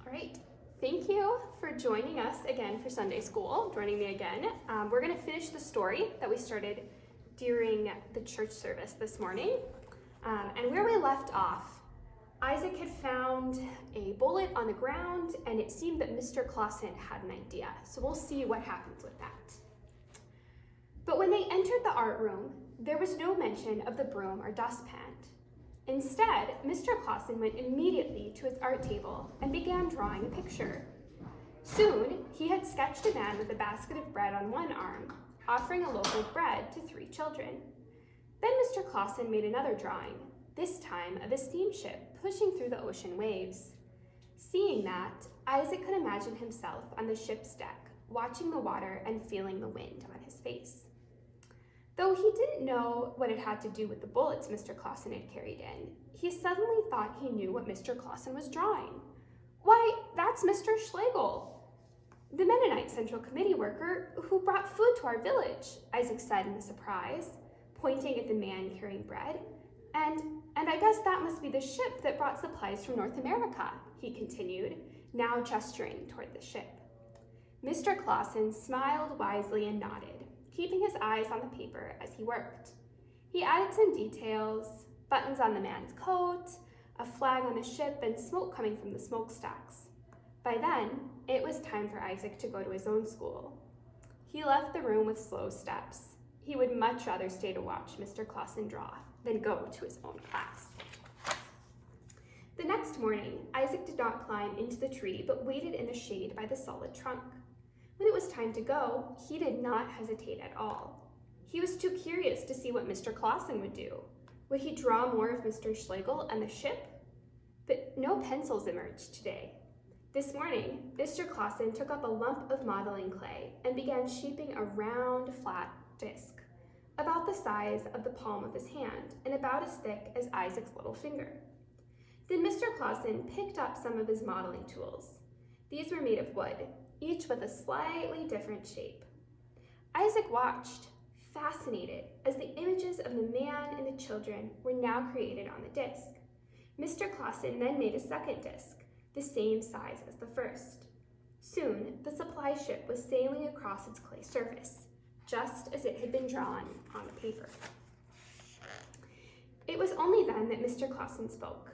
All right, thank you for joining us again for Sunday school, joining me again. We're gonna finish the story that we started during the church service this morning. And where we left off, Isaac had found a bullet on the ground and it seemed that Mr. Clausen had an idea. So we'll see what happens with that. But when they entered the art room, there was no mention of the broom or dustpan. Instead, Mr. Clausen went immediately to his art table and began drawing a picture. Soon, he had sketched a man with a basket of bread on one arm, offering a loaf of bread to 3 children. Then Mr. Clausen made another drawing, this time of a steamship pushing through the ocean waves. Seeing that, Isaac could imagine himself on the ship's deck, watching the water and feeling the wind on his face. Though he didn't know what it had to do with the bullets Mr. Clausen had carried in, he suddenly thought he knew what Mr. Clausen was drawing. Why, that's Mr. Schlegel, the Mennonite Central Committee worker who brought food to our village, Isaac said in surprise, pointing at the man carrying bread. And I guess that must be the ship that brought supplies from North America, he continued, now gesturing toward the ship. Mr. Clausen smiled wisely and nodded, keeping his eyes on the paper as he worked. He added some details, buttons on the man's coat, a flag on the ship, and smoke coming from the smokestacks. By then, it was time for Isaac to go to his own school. He left the room with slow steps. He would much rather stay to watch Mr. Clausen draw than go to his own class. The next morning, Isaac did not climb into the tree, but waited in the shade by the solid trunk. When it was time to go, he did not hesitate at all. He was too curious to see what Mr. Clausen would do. Would he draw more of Mr. Schlegel and the ship? But no pencils emerged today. This morning, Mr. Clausen took up a lump of modeling clay and began shaping a round, flat disc, about the size of the palm of his hand and about as thick as Isaac's little finger. Then Mr. Clausen picked up some of his modeling tools. These were made of wood, each with a slightly different shape. Isaac watched, fascinated, as the images of the man and the children were now created on the disc. Mr. Clausen then made a second disc, the same size as the first. Soon, the supply ship was sailing across its clay surface, just as it had been drawn on the paper. It was only then that Mr. Clausen spoke.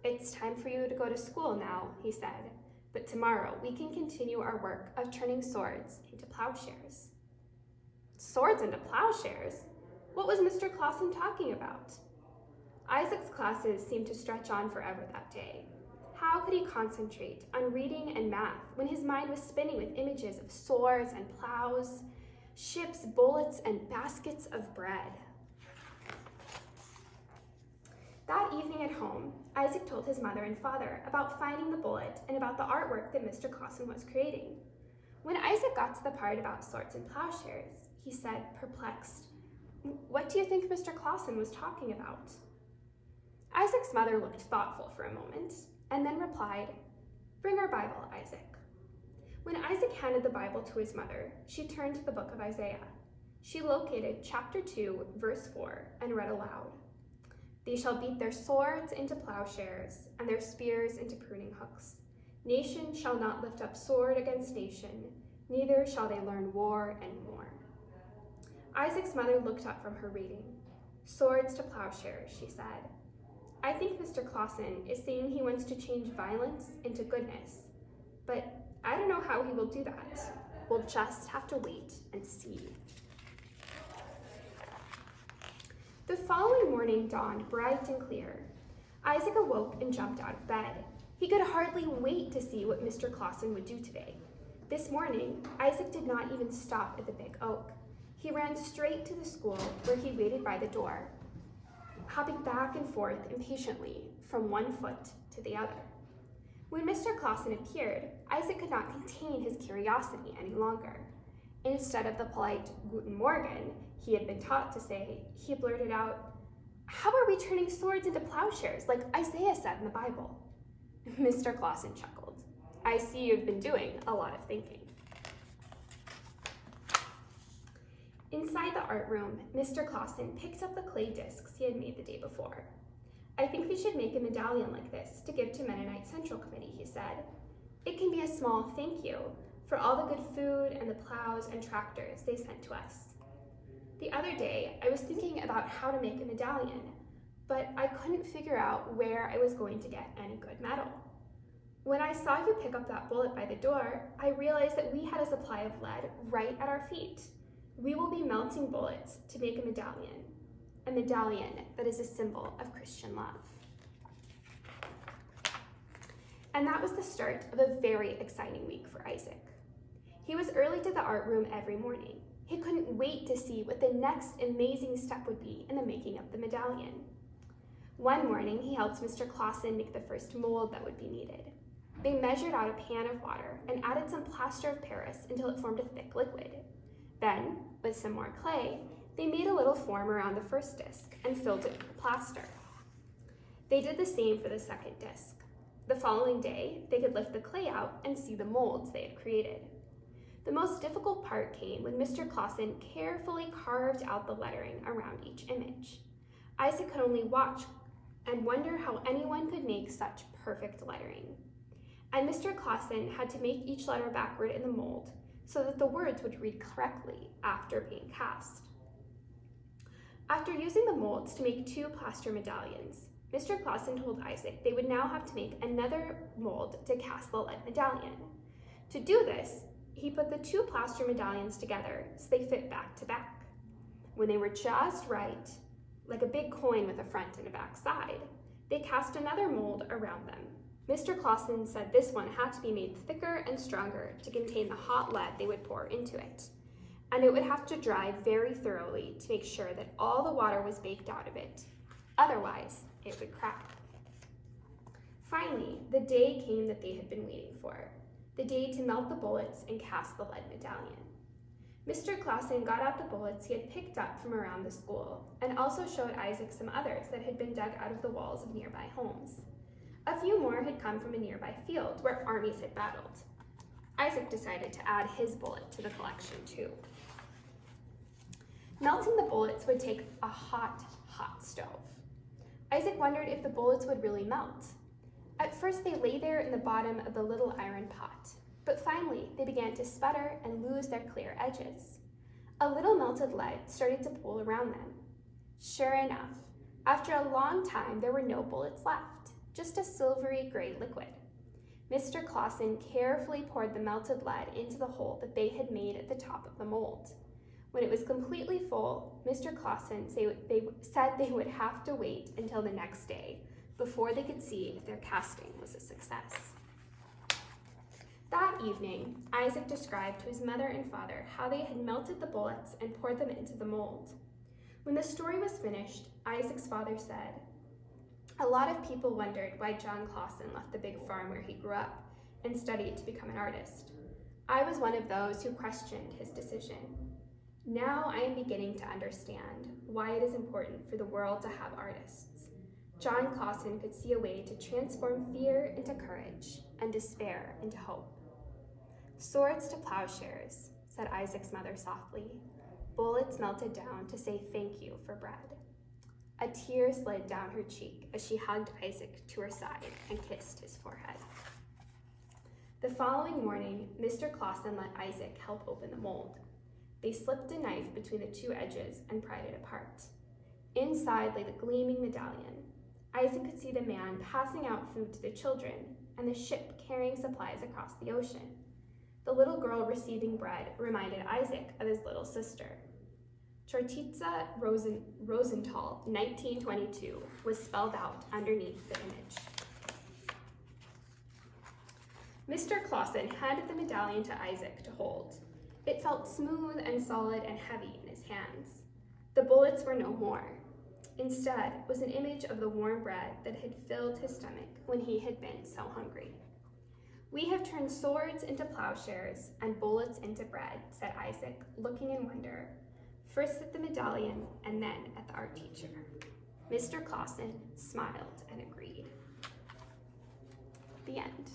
"It's time for you to go to school now," he said. "But tomorrow we can continue our work of turning swords into plowshares." Swords into plowshares? What was Mr. Clausen talking about? Isaac's classes seemed to stretch on forever that day. How could he concentrate on reading and math when his mind was spinning with images of swords and plows, ships, bullets, and baskets of bread? That evening at home, Isaac told his mother and father about finding the bullet and about the artwork that Mr. Clausen was creating. When Isaac got to the part about swords and plowshares, he said, perplexed, "What do you think Mr. Clausen was talking about?" Isaac's mother looked thoughtful for a moment and then replied, "Bring our Bible, Isaac." When Isaac handed the Bible to his mother, she turned to the book of Isaiah. She located chapter 2, verse 4, and read aloud. "They shall beat their swords into plowshares and their spears into pruning hooks. Nation shall not lift up sword against nation, neither shall they learn war anymore." Isaac's mother looked up from her reading. "Swords to plowshares," she said. "I think Mr. Clausen is saying he wants to change violence into goodness, but I don't know how he will do that. We'll just have to wait and see." The following morning dawned bright and clear. Isaac awoke and jumped out of bed. He could hardly wait to see what Mr. Clausen would do today. This morning, Isaac did not even stop at the big oak. He ran straight to the school where he waited by the door, hopping back and forth impatiently from one foot to the other. When Mr. Clausen appeared, Isaac could not contain his curiosity any longer. Instead of the polite "Guten Morgen" he had been taught to say, he blurted out, "How are we turning swords into plowshares like Isaiah said in the Bible?" Mr. Clausen chuckled. "I see you've been doing a lot of thinking." Inside the art room, Mr. Clausen picked up the clay discs he had made the day before. I think we should make a medallion like this to give to Mennonite Central Committee, he said. It can be a small thank you for all the good food and the plows and tractors they sent to us. The other day, I was thinking about how to make a medallion, but I couldn't figure out where I was going to get any good metal. When I saw you pick up that bullet by the door, I realized that we had a supply of lead right at our feet. We will be melting bullets to make a medallion that is a symbol of Christian love. And that was the start of a very exciting week for Isaac. He was early to the art room every morning. He couldn't wait to see what the next amazing step would be in the making of the medallion. One morning, he helped Mr. Clausen make the first mold that would be needed. They measured out a pan of water and added some plaster of Paris until it formed a thick liquid. Then, with some more clay, they made a little form around the first disc and filled it with plaster. They did the same for the second disc. The following day, they could lift the clay out and see the molds they had created. The most difficult part came when Mr. Clausen carefully carved out the lettering around each image. Isaac could only watch and wonder how anyone could make such perfect lettering. And Mr. Clausen had to make each letter backward in the mold so that the words would read correctly after being cast. After using the molds to make 2 plaster medallions, Mr. Clausen told Isaac they would now have to make another mold to cast the lead medallion. To do this, he put the 2 plaster medallions together so they fit back to back. When they were just right, like a big coin with a front and a back side, they cast another mold around them. Mr. Clausen said this one had to be made thicker and stronger to contain the hot lead they would pour into it, and it would have to dry very thoroughly to make sure that all the water was baked out of it. Otherwise, it would crack. Finally, the day came that they had been waiting for, the day to melt the bullets and cast the lead medallion. Mr. Clausen got out the bullets he had picked up from around the school and also showed Isaac some others that had been dug out of the walls of nearby homes. A few more had come from a nearby field where armies had battled. Isaac decided to add his bullet to the collection too. Melting the bullets would take a hot stove. Isaac wondered if the bullets would really melt. At first they lay there in the bottom of the little iron pot, but finally they began to sputter and lose their clear edges. A little melted lead started to pool around them. Sure enough, after a long time there were no bullets left, just a silvery gray liquid. Mr. Clausen carefully poured the melted lead into the hole that they had made at the top of the mold. When it was completely full, Mr. Clausen said they would have to wait until the next day before they could see if their casting was a success. That evening, Isaac described to his mother and father how they had melted the bullets and poured them into the mold. When the story was finished, Isaac's father said, "A lot of people wondered why John Clausen left the big farm where he grew up and studied to become an artist. I was one of those who questioned his decision. Now I am beginning to understand why it is important for the world to have artists. John Clausen could see a way to transform fear into courage and despair into hope." "Swords to plowshares," said Isaac's mother softly. "Bullets melted down to say thank you for bread." A tear slid down her cheek as she hugged Isaac to her side and kissed his forehead. The following morning, Mr. Clausen let Isaac help open the mold. They slipped a knife between the 2 edges and pried it apart. Inside lay the gleaming medallion. Isaac could see the man passing out food to the children and the ship carrying supplies across the ocean. The little girl receiving bread reminded Isaac of his little sister. Chortitza Rosenthal, 1922, was spelled out underneath the image. Mr. Clausen handed the medallion to Isaac to hold. It felt smooth and solid and heavy in his hands. The bullets were no more. Instead was an image of the warm bread that had filled his stomach when he had been so hungry. "We have turned swords into plowshares and bullets into bread," said Isaac, looking in wonder, first at the medallion and then at the art teacher. Mr. Clausen smiled and agreed. The end.